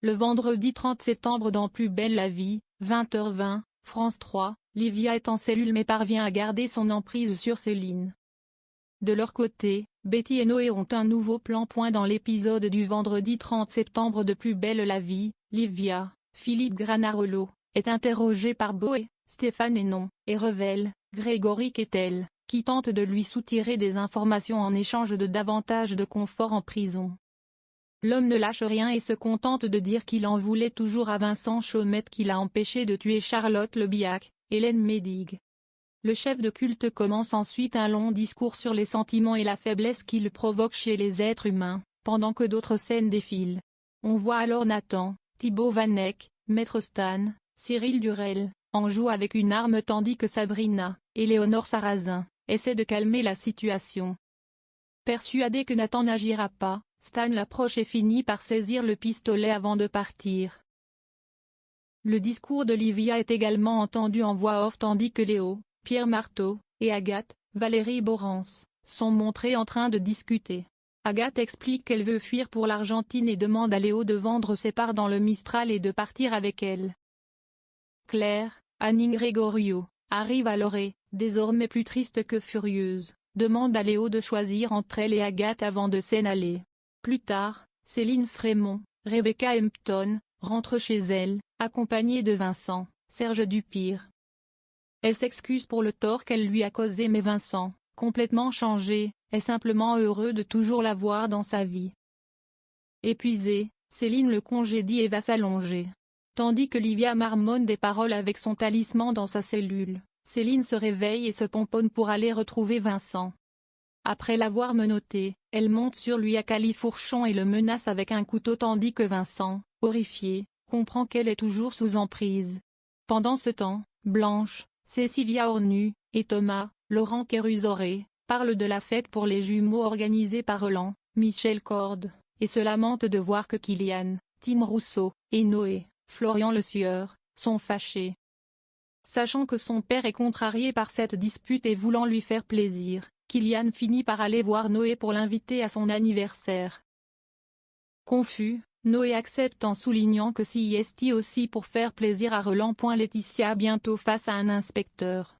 Le vendredi 30 septembre dans Plus belle la vie, 20h20, France 3, Livia est en cellule mais parvient à garder son emprise sur Céline. De leur côté, Betty et Noé ont un nouveau plan. Dans l'épisode du vendredi 30 septembre de Plus belle la vie, Livia, Philippe Granarolo, est interrogé par Boé, Stéphane et révèle, Grégory Kettel, qui tente de lui soutirer des informations en échange de davantage de confort en prison. L'homme ne lâche rien et se contente de dire qu'il en voulait toujours à Vincent Chaumette qui l'a empêché de tuer Charlotte Lebiac, Hélène Médigue. Le chef de culte commence ensuite un long discours sur les sentiments et la faiblesse qu'il provoque chez les êtres humains, pendant que d'autres scènes défilent. On voit alors Nathan, Thibaut Vanek, Maître Stan, Cyril Durel, en joue avec une arme tandis que Sabrina, Éléonore Sarrazin, essaient de calmer la situation. Persuadé que Nathan n'agira pas, Stan l'approche et finit par saisir le pistolet avant de partir. Le discours d'Olivia est également entendu en voix off tandis que Léo, Pierre Marteau, et Agathe, Valérie Borrance, sont montrés en train de discuter. Agathe explique qu'elle veut fuir pour l'Argentine et demande à Léo de vendre ses parts dans le Mistral et de partir avec elle. Claire, Annie Gregorio, arrive alors et, désormais plus triste que furieuse, demande à Léo de choisir entre elle et Agathe avant de s'en aller. Plus tard, Céline Frémont, Rebecca Hampton, rentre chez elle, accompagnée de Vincent, Serge Dupire. Elle s'excuse pour le tort qu'elle lui a causé mais Vincent, complètement changé, est simplement heureux de toujours la voir dans sa vie. Épuisée, Céline le congédie et va s'allonger. Tandis que Livia marmonne des paroles avec son talisman dans sa cellule, Céline se réveille et se pomponne pour aller retrouver Vincent. Après l'avoir menotté, elle monte sur lui à califourchon et le menace avec un couteau tandis que Vincent, horrifié, comprend qu'elle est toujours sous emprise. Pendant ce temps, Blanche, Cécilia Ornu, et Thomas, Laurent Kérusoré, parlent de la fête pour les jumeaux organisée par Roland, Michel Corde, et se lamentent de voir que Kylian, Tim Rousseau, et Noé, Florian Le Sieur, sont fâchés. Sachant que son père est contrarié par cette dispute et voulant lui faire plaisir, Kylian finit par aller voir Noé pour l'inviter à son anniversaire. Confus, Noé accepte en soulignant que s'y est aussi pour faire plaisir à Roland. Laetitia bientôt face à un inspecteur.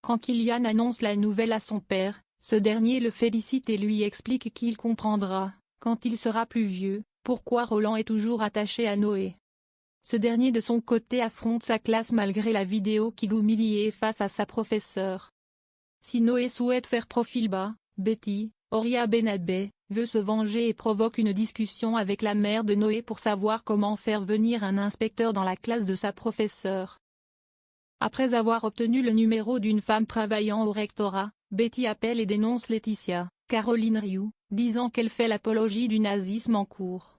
Quand Kylian annonce la nouvelle à son père, ce dernier le félicite et lui explique qu'il comprendra, quand il sera plus vieux, pourquoi Roland est toujours attaché à Noé. Ce dernier de son côté affronte sa classe malgré la vidéo qui l'humiliait face à sa professeure. Si Noé souhaite faire profil bas, Betty, Oria Benabé, veut se venger et provoque une discussion avec la mère de Noé pour savoir comment faire venir un inspecteur dans la classe de sa professeure. Après avoir obtenu le numéro d'une femme travaillant au rectorat, Betty appelle et dénonce Laetitia, Caroline Rioux, disant qu'elle fait l'apologie du nazisme en cours.